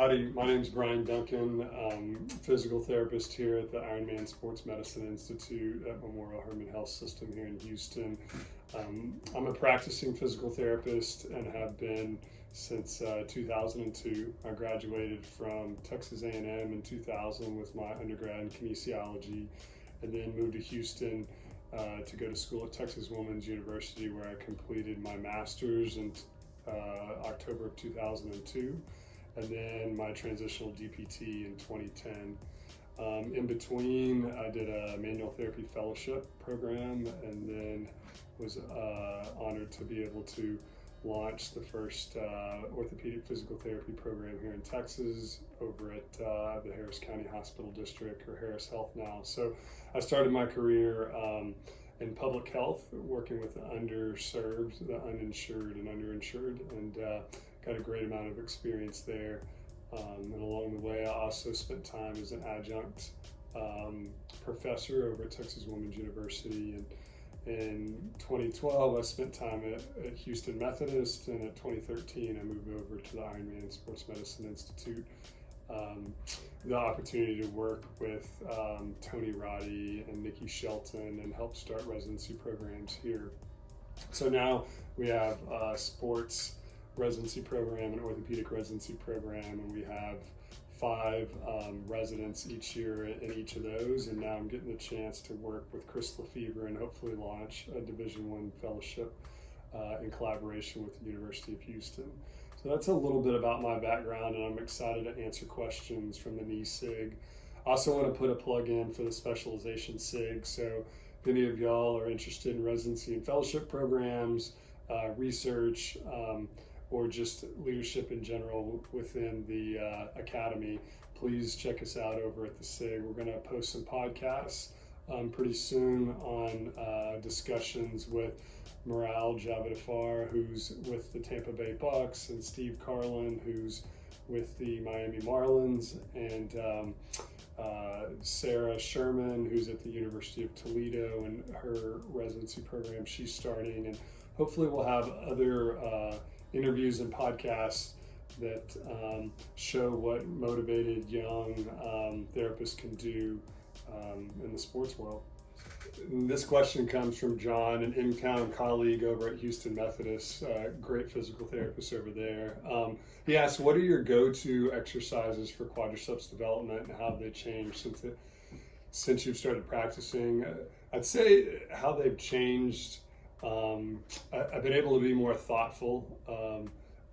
Howdy, my name's Brian Duncan. Physical therapist here at the Ironman Sports Medicine Institute at Memorial Hermann Health System here in Houston. I'm a practicing physical therapist and have been since 2002. I graduated from Texas A&M in 2000 with my undergrad in kinesiology, and then moved to Houston to go to school at Texas Women's University, where I completed my master's in October of 2002. And then my transitional DPT in 2010. In between, I did a manual therapy fellowship program, and then was honored to be able to launch the first orthopedic physical therapy program here in Texas over at the Harris County Hospital District, or Harris Health now. So I started my career in public health, working with the underserved, the uninsured and underinsured, and got a great amount of experience there. And along the way, I also spent time as an adjunct professor over at Texas Women's University. And in 2012, I spent time at Houston Methodist, and at 2013, I moved over to the Ironman Sports Medicine Institute. The opportunity to work with Tony Roddy and Nikki Shelton and help start residency programs here. So now we have sports residency program and orthopedic residency program, and we have 5 residents each year in each of those. And now I'm getting the chance to work with Chris Lefevre and hopefully launch a Division I fellowship in collaboration with the University of Houston. So that's a little bit about my background, and I'm excited to answer questions from the knee SIG. I also want to put a plug in for the specialization SIG. So if any of y'all are interested in residency and fellowship programs, research, or just leadership in general within the academy, please check us out over at the SIG. We're going to post some podcasts pretty soon on discussions with Moral Javidafar, who's with the Tampa Bay Bucks, and Steve Carlin, who's with the Miami Marlins, and Sarah Sherman, who's at the University of Toledo, and her residency program she's starting. And hopefully we'll have other interviews and podcasts that show what motivated young therapists can do in the sports world. And this question comes from John, an in-town colleague over at Houston Methodist, great physical therapist over there. He asked, what are your go-to exercises for quadriceps development, and how have they changed since you've started practicing? I'd say how they've changed. I've been able to be more thoughtful.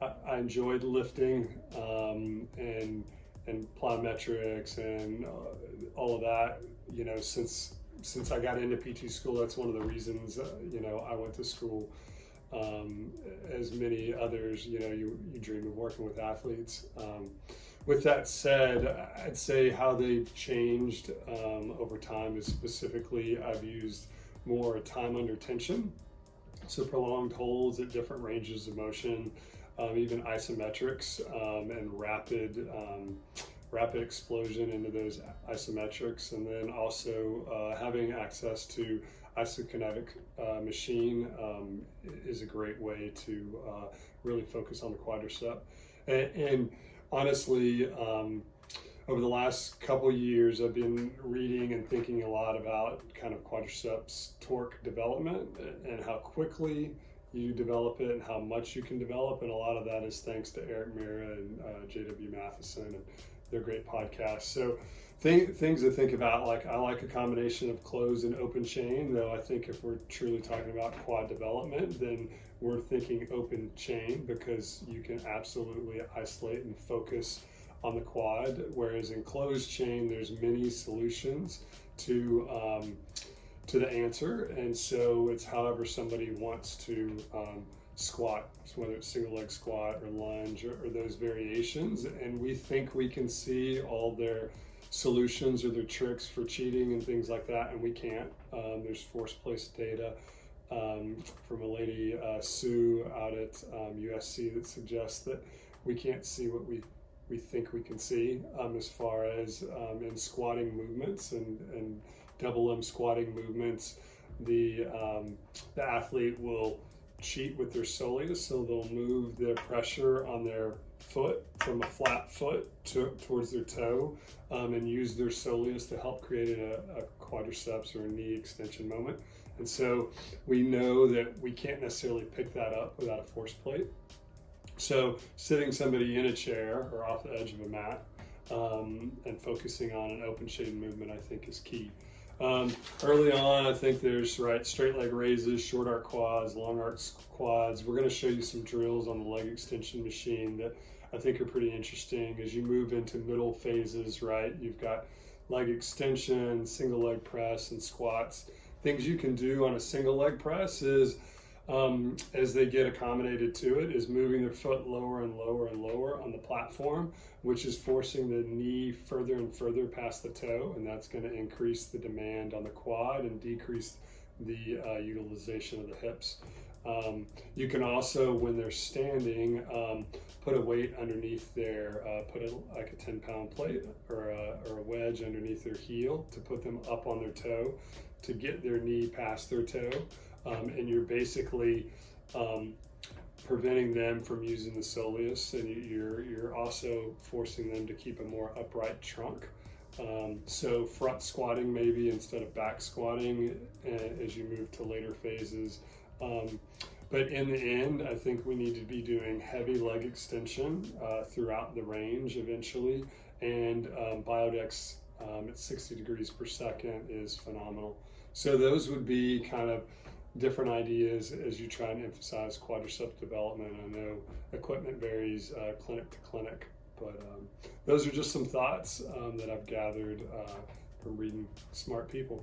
I enjoyed lifting and plyometrics and all of that. You know, since I got into PT school, that's one of the reasons I went to school. As many others, you dream of working with athletes. With that said, I'd say how they've changed over time is specifically I've used more time under tension. So prolonged holds at different ranges of motion, even isometrics, and rapid explosion into those isometrics, and then also having access to isokinetic machine is a great way to really focus on the quadricep. And honestly, over the last couple of years, I've been reading and thinking a lot about kind of quadriceps torque development and how quickly you develop it and how much you can develop. And a lot of that is thanks to Eric Mira and J.W. Matheson and their great podcasts. So things to think about, like I like a combination of closed and open chain, though I think if we're truly talking about quad development, then we're thinking open chain, because you can absolutely isolate and focus on the quad, whereas in closed chain, there's many solutions to the answer, and so it's however somebody wants to squat, so whether it's single leg squat or lunge or those variations. And we think we can see all their solutions or their tricks for cheating and things like that, and we can't. There's force placed data from a lady, Sue, out at USC that suggests that we can't see what we think we can see as far as in squatting movements and double limb squatting movements. The athlete will cheat with their soleus, so they'll move their pressure on their foot from a flat foot towards their toe, and use their soleus to help create a quadriceps or a knee extension moment. And so we know that we can't necessarily pick that up without a force plate. So sitting somebody in a chair or off the edge of a mat and focusing on an open chain movement, I think, is key. Early on, I think there's straight leg raises, short arc quads, long arc quads. We're going to show you some drills on the leg extension machine that I think are pretty interesting. As you move into middle phases, right, you've got leg extension, single leg press, and squats. Things you can do on a single leg press is, as they get accommodated to it, is moving their foot lower and lower and lower on the platform, which is forcing the knee further and further past the toe, and that's going to increase the demand on the quad and decrease the utilization of the hips. You can also, when they're standing, put a weight underneath their, put like a 10-pound plate or a wedge underneath their heel to put them up on their toe to get their knee past their toe. And you're basically preventing them from using the soleus, and you're also forcing them to keep a more upright trunk. So front squatting maybe instead of back squatting as you move to later phases. But in the end, I think we need to be doing heavy leg extension throughout the range eventually, and Biodex at 60 degrees per second is phenomenal. So those would be kind of different ideas as you try and emphasize quadriceps development. I know equipment varies clinic to clinic, but those are just some thoughts that I've gathered from reading smart people.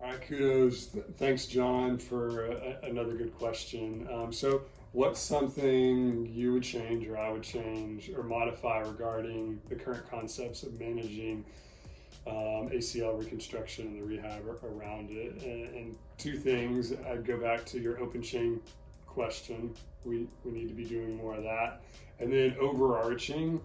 All right, kudos. Thanks, John, for another good question. So what's something you would change or I would change or modify regarding the current concepts of managing ACL reconstruction and the rehab around it? And two things, I'd go back to your open chain question. We need to be doing more of that. And then overarching,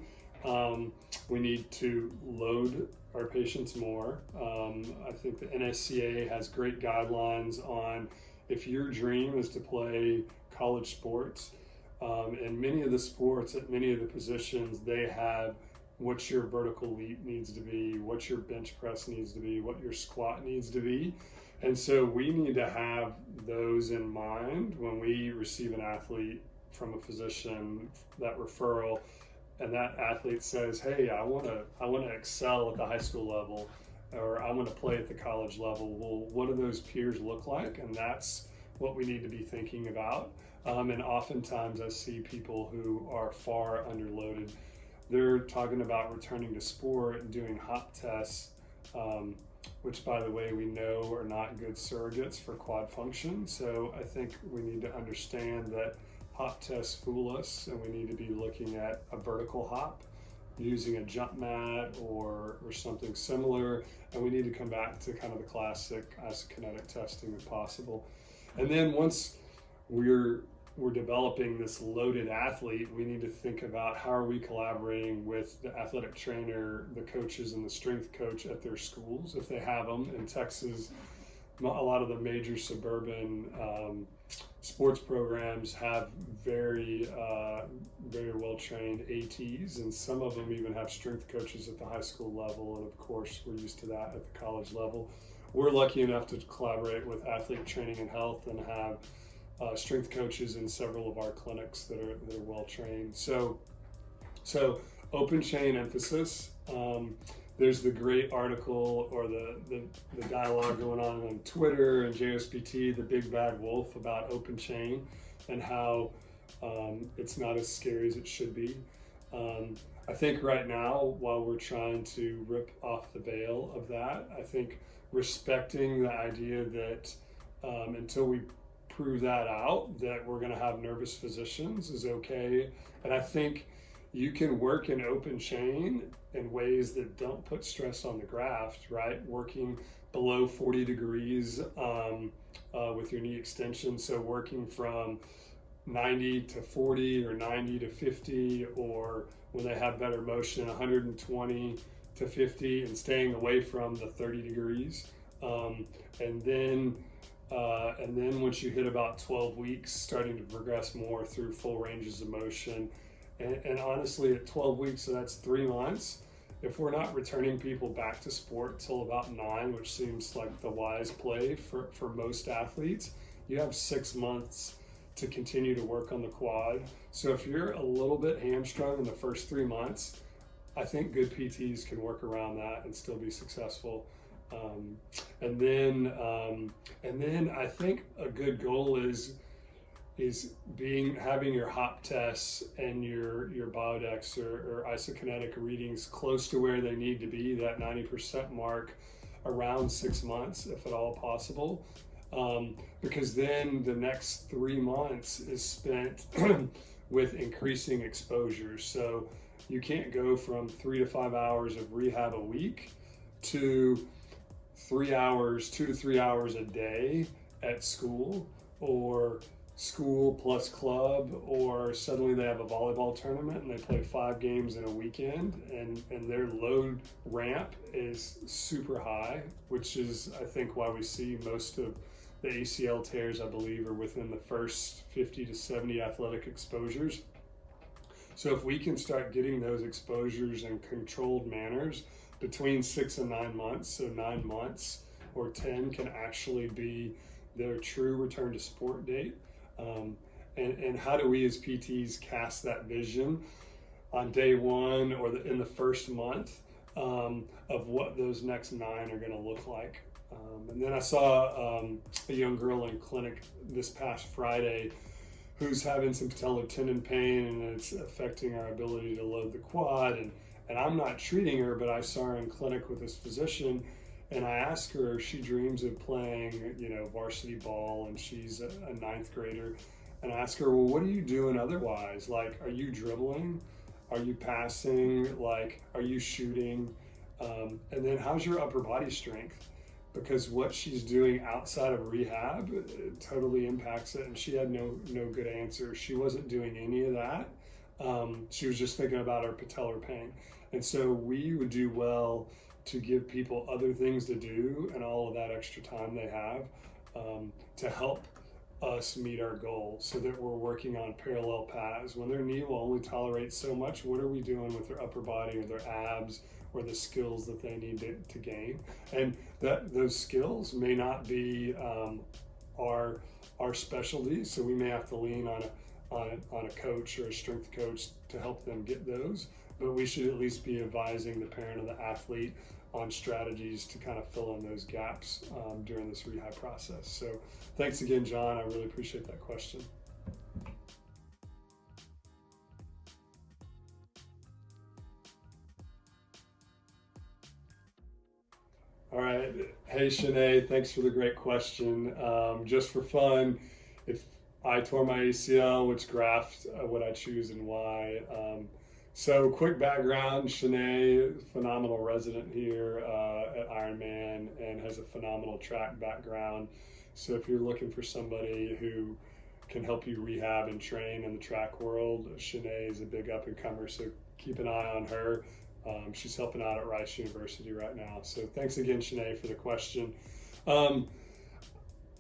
we need to load our patients more. I think the NSCA has great guidelines on if your dream is to play college sports, and many of the sports at many of the positions, they have what your vertical leap needs to be, what your bench press needs to be, what your squat needs to be. And so we need to have those in mind when we receive an athlete from a physician, that referral, and that athlete says, hey, I want to excel at the high school level, or I want to play at the college level. Well, what do those peers look like? And that's what we need to be thinking about. And oftentimes I see people who are far underloaded. They're talking about returning to sport and doing hop tests, which, by the way, we know are not good surrogates for quad function. So I think we need to understand that hop tests fool us, and we need to be looking at a vertical hop using a jump mat or something similar. And we need to come back to kind of the classic isokinetic testing if possible. And then once we're developing this loaded athlete, we need to think about how are we collaborating with the athletic trainer, the coaches, and the strength coach at their schools, if they have them. In Texas, a lot of the major suburban sports programs have very well-trained ATs, and some of them even have strength coaches at the high school level, and of course we're used to that at the college level. We're lucky enough to collaborate with Athlete Training and Health and have strength coaches in several of our clinics that are well trained. So open chain emphasis. There's the great article or the dialogue going on Twitter and JSPT, the big bad wolf, about open chain and how it's not as scary as it should be. I think right now, while we're trying to rip off the veil of that, I think respecting the idea that until we prove that out, that we're going to have nervous physicians is okay. And I think you can work in open chain in ways that don't put stress on the graft, right? Working below 40 degrees with your knee extension. So working from 90 to 40 or 90 to 50, or when they have better motion, 120 to 50, and staying away from the 30 degrees. And then once you hit about 12 weeks, starting to progress more through full ranges of motion And honestly, at 12 weeks, so that's 3 months, if we're not returning people back to sport till about 9, which seems like the wise play for most athletes, you have 6 months to continue to work on the quad. So if you're a little bit hamstrung in the first 3 months, I think good PTs can work around that and still be successful. And then I think a good goal is having your hop tests and your biodex or isokinetic readings close to where they need to be, that 90% mark, around 6 months, if at all possible. Because then the next 3 months is spent with increasing exposure. So you can't go from 3 to 5 hours of rehab a week to 2 to 3 hours a day at school, or school plus club, or suddenly they have a volleyball tournament and they play 5 games in a weekend, and their load ramp is super high, which is, I think, why we see most of the ACL tears, I believe, are within the first 50 to 70 athletic exposures. So if we can start getting those exposures in controlled manners between 6 and 9 months, so 9 months or 10 can actually be their true return to sport date. And how do we as PTs cast that vision on day 1 or in the first month of what those next 9 are going to look like? And then I saw a young girl in clinic this past Friday who's having some patellar tendon pain, and it's affecting our ability to load the quad. And I'm not treating her, but I saw her in clinic with this physician, and I asked her, she dreams of playing, varsity ball, and she's a 9th grader. And I asked her, well, what are you doing otherwise? Like, are you dribbling? Are you passing? Like, are you shooting? And then how's your upper body strength? Because what she's doing outside of rehab totally impacts it. And she had no good answer. She wasn't doing any of that. She was just thinking about her patellar pain. And so we would do well to give people other things to do and all of that extra time they have to help us meet our goal, so that we're working on parallel paths. When their knee will only tolerate so much, what are we doing with their upper body or their abs or the skills that they need to gain? And those skills may not be our specialty, so we may have to lean on a coach or a strength coach to help them get those. But we should at least be advising the parent of the athlete on strategies to kind of fill in those gaps during this rehab process. So thanks again, John. I really appreciate that question. All right. Hey, Shanae, thanks for the great question. Just for fun, if I tore my ACL, which graft would I choose and why? So quick background, Shanae, phenomenal resident here at Ironman and has a phenomenal track background. So if you're looking for somebody who can help you rehab and train in the track world, Shanae is a big up and comer, so keep an eye on her. She's helping out at Rice University right now. So thanks again, Shanae, for the question.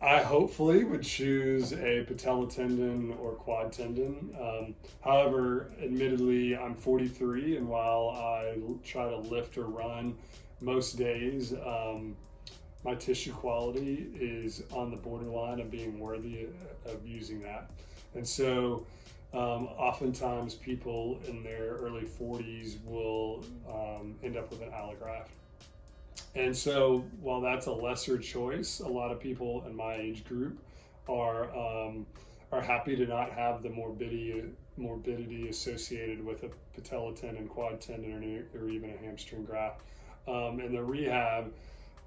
I hopefully would choose a patella tendon or quad tendon. However, admittedly, I'm 43, and while I try to lift or run most days, my tissue quality is on the borderline of being worthy of using that. And so oftentimes people in their early 40s will end up with an allograft. And so while that's a lesser choice, a lot of people in my age group are happy to not have the morbidity associated with a patella tendon, quad tendon, or even a hamstring graft. And the rehab,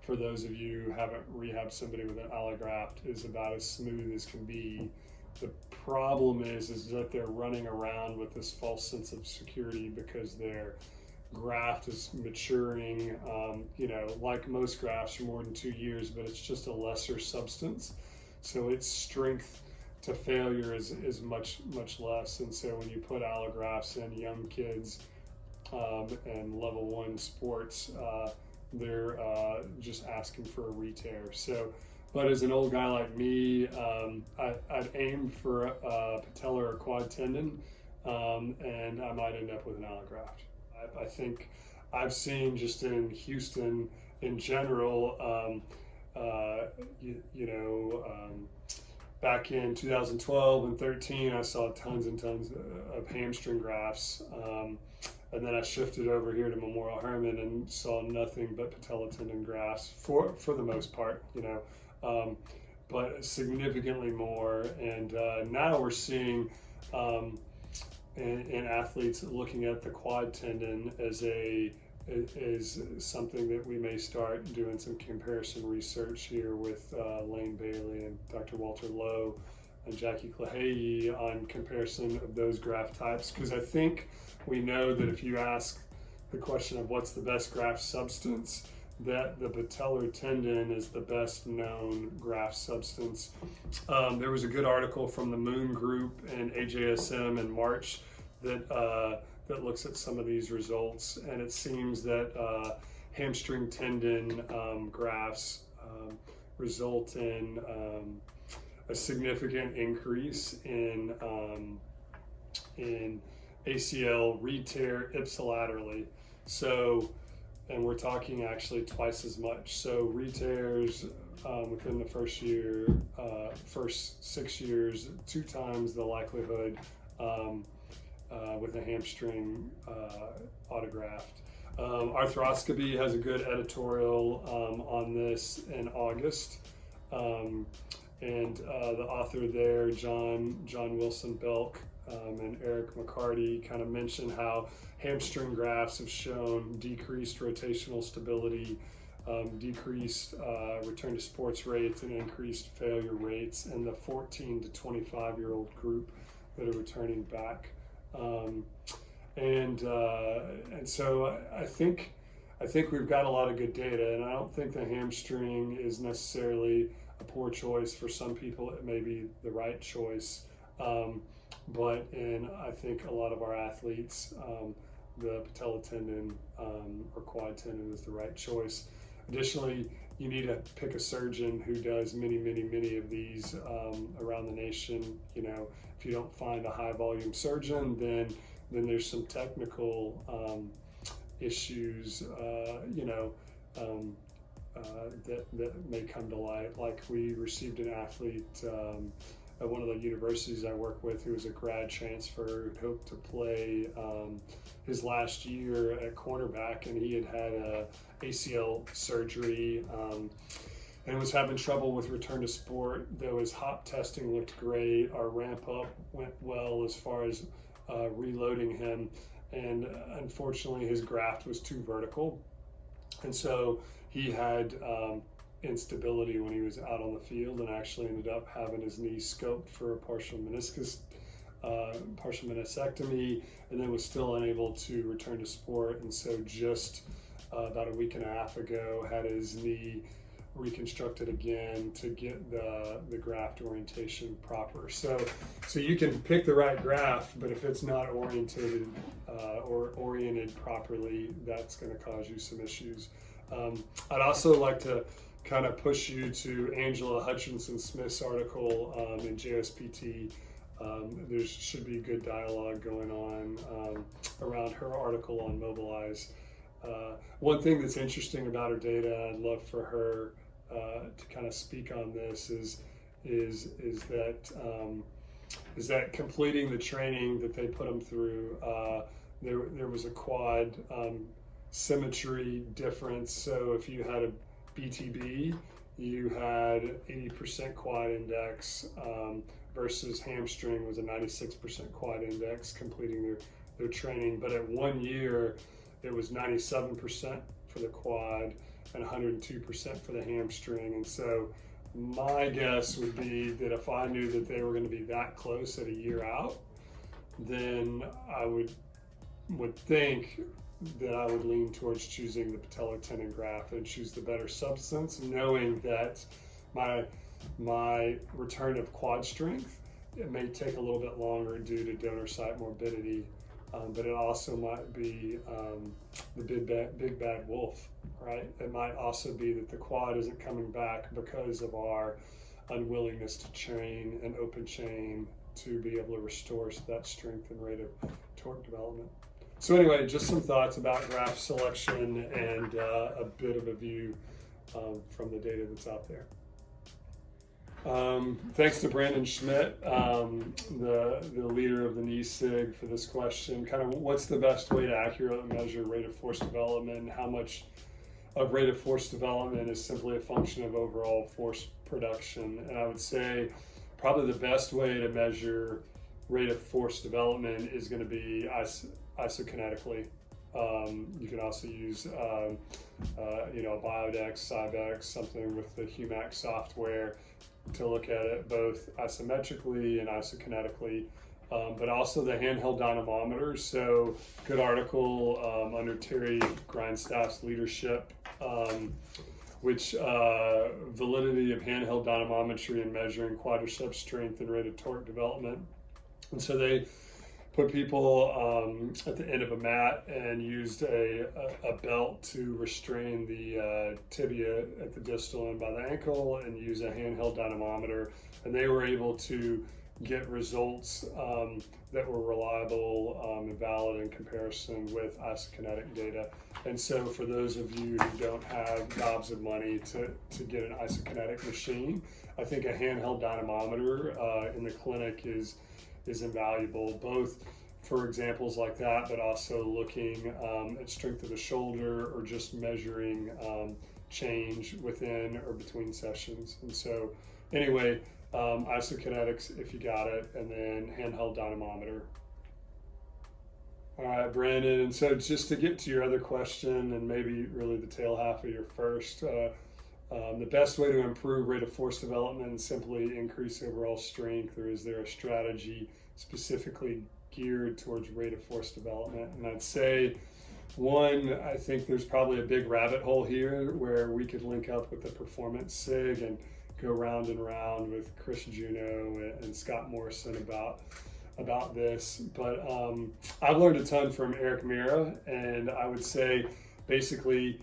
for those of you who haven't rehabbed somebody with an allograft, is about as smooth as can be. The problem is that they're running around with this false sense of security because their graft is maturing, like most grafts for more than 2 years, but it's just a lesser substance. So its strength to failure is much less. And so when you put allografts in young kids and level 1 sports, they're just asking for a re-tear. So, but as an old guy like me, I'd aim for a patellar or quad tendon. and I might end up with an allograft. I think I've seen just in Houston in general, back in 2012 and 13, I saw tons and tons of hamstring grafts. And then I shifted over here to Memorial Hermann and saw nothing but patella tendon grafts for the most part, but significantly more. And now we're seeing in athletes looking at the quad tendon is something that we may start doing some comparison research here with Lane Bailey and Dr. Walter Lowe and Jackie Clahey on comparison of those graft types, because I think we know that if you ask the question of what's the best graft substance, that the patellar tendon is the best known graft substance. There was a good article from the Moon Group and AJSM in March that looks at some of these results, and it seems that hamstring tendon grafts result in a significant increase in ACL re-tear ipsilaterally. So, and we're talking actually twice as much. So re-tears within the first 6 years, 2 times the likelihood with a hamstring autograft. Arthroscopy has a good editorial on this in August. And the author there, John Wilson Belk, and Eric McCarty kind of mentioned how hamstring grafts have shown decreased rotational stability, decreased return to sports rates, and increased failure rates in the 14 to 25-year-old group that are returning back. And so I think we've got a lot of good data, and I don't think the hamstring is necessarily a poor choice. For some people, it may be the right choice. But I think a lot of our athletes, the patella tendon or quad tendon is the right choice. Additionally, you need to pick a surgeon who does many of these around the nation. If you don't find a high volume surgeon, then there's some technical issues, that may come to light. Like we received an athlete at one of the universities I work with who was a grad transfer, who hoped to play his last year at cornerback, and he had a ACL surgery and was having trouble with return to sport. Though his hop testing looked great, our ramp up went well as far as reloading him, and unfortunately his graft was too vertical, and so he had instability when he was out on the field, and actually ended up having his knee scoped for a partial meniscectomy, and then was still unable to return to sport. And so just about a week and a half ago had his knee reconstructed again to get the graft orientation proper. So you can pick the right graft, but if it's not oriented or oriented properly, that's going to cause you some issues. I'd also like to kind of push you to Angela Hutchinson-Smith's article in JSPT. There should be good dialogue going on around her article on Mobilize. One thing that's interesting about her data, I'd love for her to kind of speak on this, is that completing the training that they put them through, there was a quad symmetry difference. So if you had a BTB, you had 80% quad index versus hamstring was a 96% quad index completing their training. But at 1 year, it was 97% for the quad and 102% for the hamstring. And so my guess would be that if I knew that they were going to be that close at a year out, then I would think that I would lean towards choosing the patellar tendon graft and choose the better substance, knowing that my return of quad strength, it may take a little bit longer due to donor site morbidity, but it also might be the big bad wolf, right? It might also be that the quad isn't coming back because of our unwillingness to train an open chain to be able to restore that strength and rate of torque development. So anyway, just some thoughts about graft selection and a bit of a view from the data that's out there. Thanks to Brandon Schmidt, the leader of the knee SIG, for this question. Kind of what's the best way to accurately measure rate of force development, and how much of rate of force development is simply a function of overall force production? And I would say probably the best way to measure rate of force development is going to be isokinetically. You can also use Biodex, Cybex, something with the Humax software to look at it both isometrically and isokinetically, but also the handheld dynamometers. So good article under Terry Grindstaff's leadership, which validity of handheld dynamometry in measuring quadriceps strength and rate of torque development. And so they put people at the end of a mat and used a belt to restrain the tibia at the distal end by the ankle, and use a handheld dynamometer, and they were able to get results that were reliable and valid in comparison with isokinetic data. And so for those of you who don't have gobs of money to get an isokinetic machine, I think a handheld dynamometer in the clinic is invaluable, both for examples like that, but also looking at strength of the shoulder, or just measuring change within or between sessions. And so anyway, isokinetics if you got it, and then handheld dynamometer. All right, Brandon, and so just to get to your other question, and maybe really the tail half of your first, the best way to improve rate of force development is simply increase overall strength, or is there a strategy specifically geared towards rate of force development? And I'd say, one, I think there's probably a big rabbit hole here where we could link up with the performance SIG and go round and round with Chris Juneau and Scott Morrison about this. But I've learned a ton from Eric Mira, and I would say basically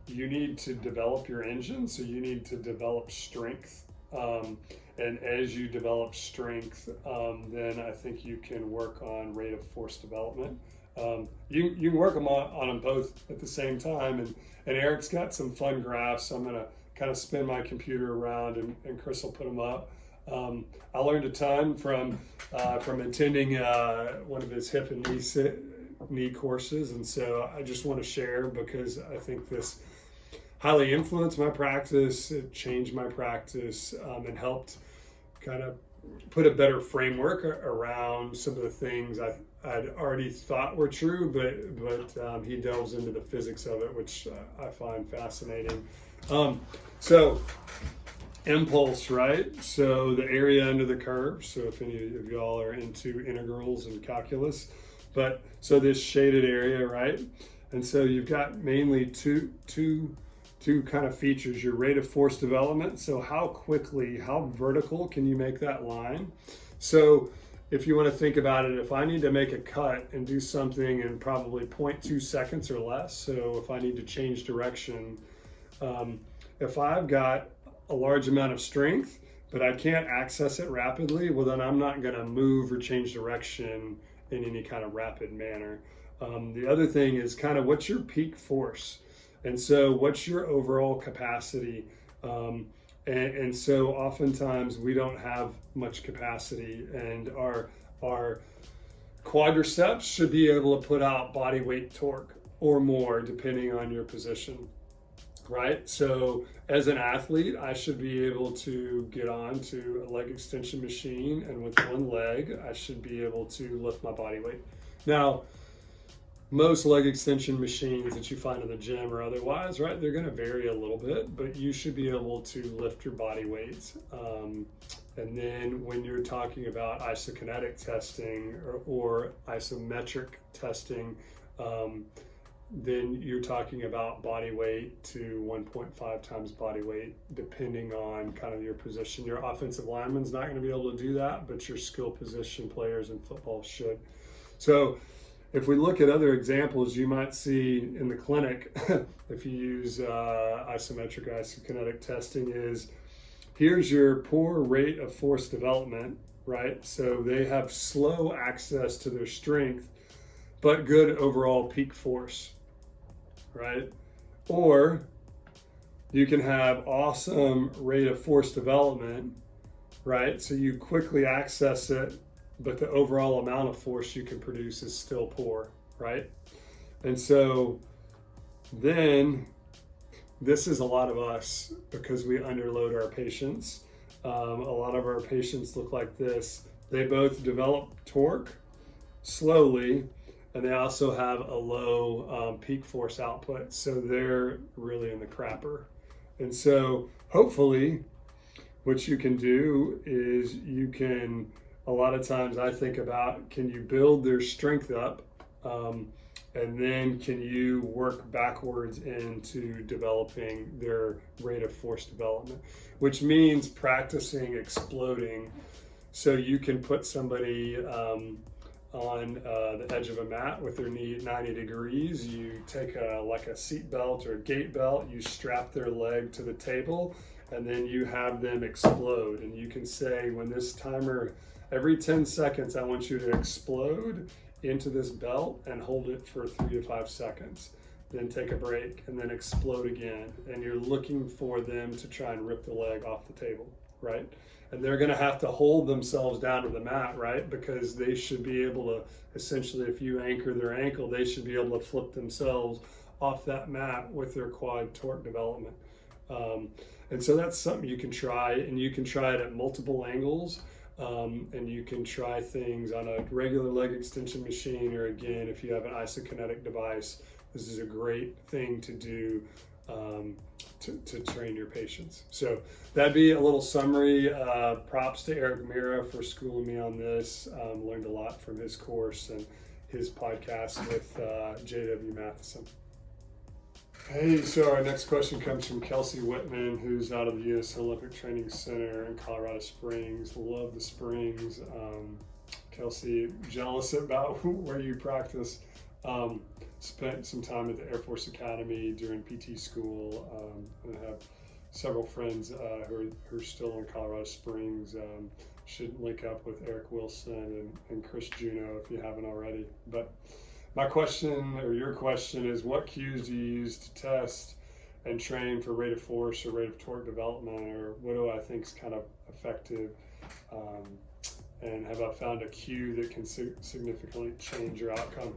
you need to develop your engine, so you need to develop strength. And as you develop strength, then I think you can work on rate of force development. You can work on them both at the same time. And Eric's got some fun graphs. So I'm going to kind of spin my computer around, and Chris will put them up. I learned a ton from attending one of his hip and knee courses. And so I just want to share, because I think this highly influenced my practice, it changed my practice, and helped kind of put a better framework around some of the things I'd already thought were true, but he delves into the physics of it, which I find fascinating. So impulse, right? So the area under the curve. So if any of y'all are into integrals and calculus, but so this shaded area, right? And so you've got mainly two kind of features: your rate of force development. So how quickly, how vertical can you make that line? So if you want to think about it, if I need to make a cut and do something in probably 0.2 seconds or less, so if I need to change direction, if I've got a large amount of strength, but I can't access it rapidly, well, then I'm not going to move or change direction in any kind of rapid manner. The other thing is kind of what's your peak force? And so what's your overall capacity? And so oftentimes we don't have much capacity, and our quadriceps should be able to put out body weight torque or more depending on your position, right? So as an athlete, I should be able to get on to a leg extension machine, and with one leg, I should be able to lift my body weight. Now, most leg extension machines that you find in the gym or otherwise, right, they're going to vary a little bit, but you should be able to lift your body weight. And then when you're talking about isokinetic testing or isometric testing, then you're talking about body weight to 1.5 times body weight, depending on kind of your position. Your offensive lineman's not going to be able to do that, but your skill position players in football should. So if we look at other examples you might see in the clinic, if you use isometric isokinetic testing, is here's your poor rate of force development, right? So they have slow access to their strength, but good overall peak force, right? Or you can have awesome rate of force development, right? So you quickly access it, but the overall amount of force you can produce is still poor, right? And so then this is a lot of us because we underload our patients. A lot of our patients look like this. They both develop torque slowly, and they also have a low peak force output. So they're really in the crapper. And so hopefully what you can do is you can, a lot of times I think about, can you build their strength up? And then can you work backwards into developing their rate of force development, which means practicing exploding. So you can put somebody on the edge of a mat with their knee at 90 degrees. You take like a seat belt or a gait belt, you strap their leg to the table, and then you have them explode. And you can say, when this timer, every 10 seconds, I want you to explode into this belt and hold it for 3 to 5 seconds. Then take a break and then explode again. And you're looking for them to try and rip the leg off the table, right? And they're gonna have to hold themselves down to the mat, right? Because they should be able to, essentially, if you anchor their ankle, they should be able to flip themselves off that mat with their quad torque development. And so that's something you can try, and you can try it at multiple angles. And you can try things on a regular leg extension machine, or again, if you have an isokinetic device, this is a great thing to do to train your patients. So that'd be a little summary. Props to Eric Mira for schooling me on this. Learned a lot from his course and his podcast with J.W. Matheson. Hey, so our next question comes from Kelsey Whitman, who's out of the U.S. Olympic Training Center in Colorado Springs. Love the Springs. Kelsey, jealous about where you practice. Spent some time at the Air Force Academy during PT school, and have several friends who are still in Colorado Springs. Should link up with Eric Wilson and Chris Juno if you haven't already. But my question, or your question, is what cues do you use to test and train for rate of force or rate of torque development, or what do I think is kind of effective? And have I found a cue that can significantly change your outcome?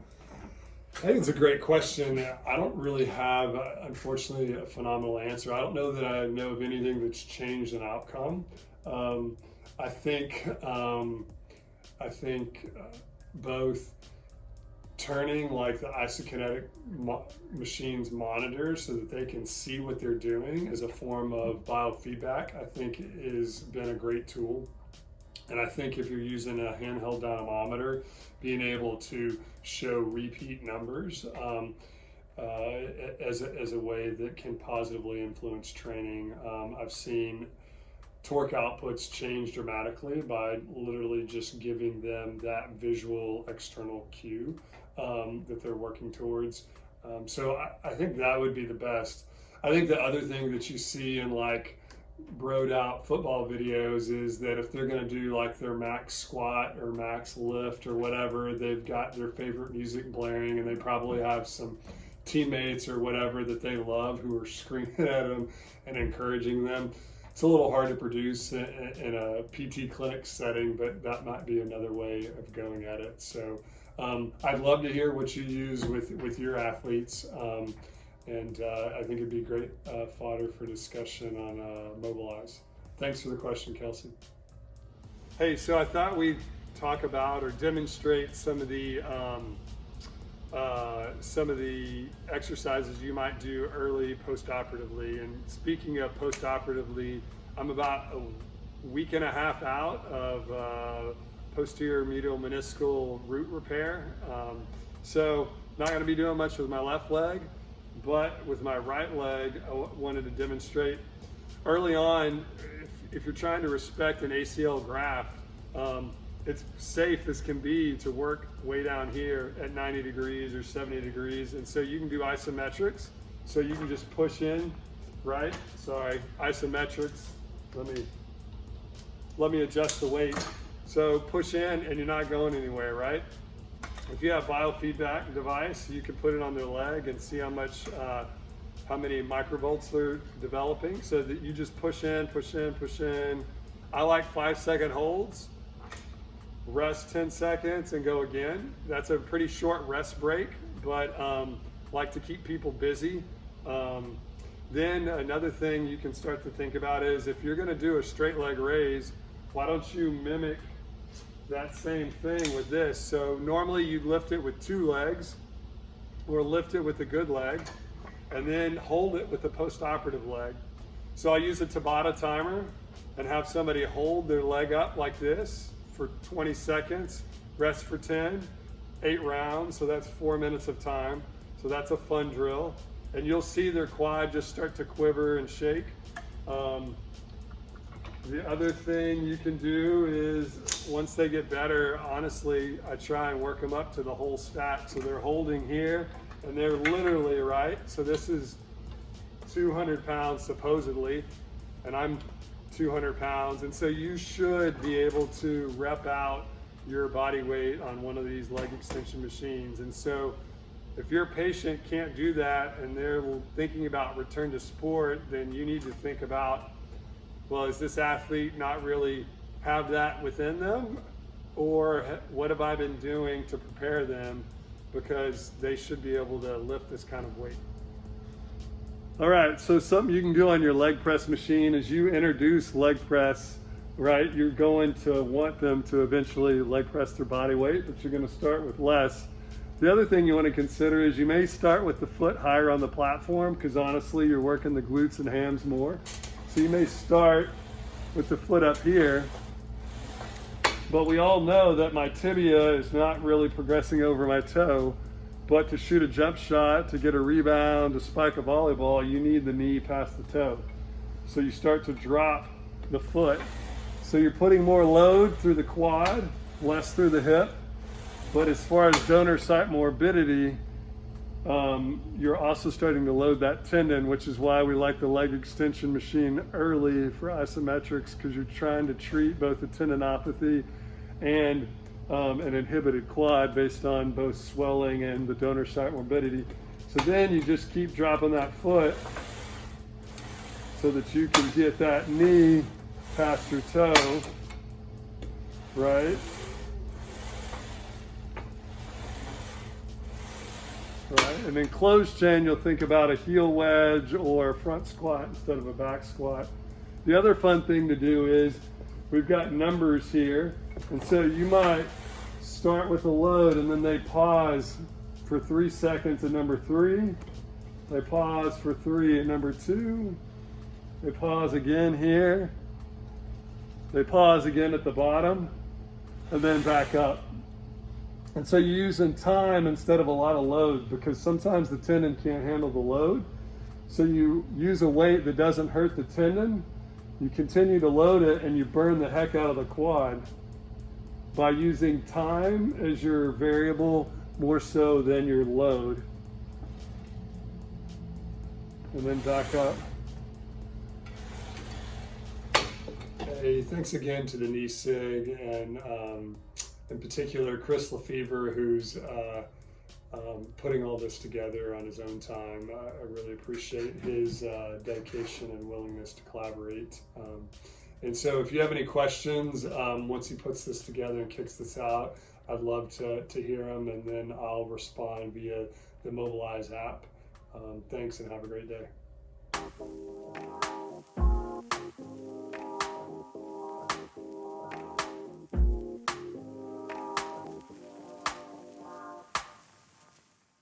I think it's a great question. I don't really have, unfortunately, a phenomenal answer. I don't know that I know of anything that's changed an outcome. I think both turning like the isokinetic machines monitor so that they can see what they're doing as a form of biofeedback, I think has been a great tool. And I think if you're using a handheld dynamometer, being able to show repeat numbers as a way that can positively influence training. I've seen torque outputs change dramatically by literally just giving them that visual external cue that they're working towards. So I think that would be the best. I think the other thing that you see in like broed out football videos is that if they're going to do like their max squat or max lift or whatever, they've got their favorite music blaring, and they probably have some teammates or whatever that they love who are screaming at them and encouraging them. It's a little hard to produce in a PT clinic setting, but that might be another way of going at it. So I'd love to hear what you use with your athletes. And I think it'd be great fodder for discussion on Mobilize. Thanks for the question, Kelsey. Hey, so I thought we'd talk about or demonstrate some of the exercises you might do early post-operatively. And speaking of post-operatively, I'm about a week and a half out of posterior medial meniscal root repair. So not going to be doing much with my left leg. But with my right leg, I wanted to demonstrate early on, if you're trying to respect an ACL graft, it's safe as can be to work way down here at 90 degrees or 70 degrees. And so you can do isometrics. So you can just push in, right? Sorry, isometrics. Let me adjust the weight. So push in and you're not going anywhere, right? If you have biofeedback device, you can put it on their leg and see how many microvolts they're developing, so that you just push in, push in, push in. I like 5-second holds, rest 10 seconds and go again. That's a pretty short rest break, but like to keep people busy. Then another thing you can start to think about is, if you're gonna do a straight leg raise, why don't you mimic that same thing with this? So normally you'd lift it with 2 legs, or lift it with a good leg, and then hold it with the post-operative leg. So I use a Tabata timer and have somebody hold their leg up like this for 20 seconds, rest for 10, 8 rounds, so that's 4 minutes of time. So that's a fun drill. And you'll see their quad just start to quiver and shake. The other thing you can do is, once they get better, honestly, I try and work them up to the whole stack. So they're holding here, and they're literally, right? So this is 200 pounds supposedly, and I'm 200 pounds. And so you should be able to rep out your body weight on one of these leg extension machines. And so if your patient can't do that and they're thinking about return to sport, then you need to think about, well, is this athlete not really have that within them? Or what have I been doing to prepare them? Because they should be able to lift this kind of weight. All right, so something you can do on your leg press machine is, you introduce leg press, right? You're going to want them to eventually leg press their body weight, but you're gonna start with less. The other thing you want to consider is, you may start with the foot higher on the platform, because honestly, you're working the glutes and hams more. So you may start with the foot up here, but we all know that my tibia is not really progressing over my toe. But to shoot a jump shot, to get a rebound, to spike a volleyball, you need the knee past the toe. So you start to drop the foot. So you're putting more load through the quad, less through the hip. But as far as donor site morbidity, you're also starting to load that tendon, which is why we like the leg extension machine early for isometrics, because you're trying to treat both the tendinopathy and an inhibited quad based on both swelling and the donor site morbidity. So then you just keep dropping that foot so that you can get that knee past your toe, right? Right, and then closed chain, you'll think about a heel wedge or a front squat instead of a back squat. The other fun thing to do is, we've got numbers here, and so you might start with a load and then they pause for 3 seconds at number 3, they pause for 3 at number 2, they pause again here, they pause again at the bottom, and then back up. And so you're using time instead of a lot of load, because sometimes the tendon can't handle the load. So you use a weight that doesn't hurt the tendon, you continue to load it, and you burn the heck out of the quad by using time as your variable more so than your load. And then back up. Hey, thanks again to the knee SIG, and in particular Chris Lefevre, who's putting all this together on his own time. I really appreciate his dedication and willingness to collaborate. And so if you have any questions, once he puts this together and kicks this out, I'd love to hear them, and then I'll respond via the Mobilize app. Thanks, and have a great day.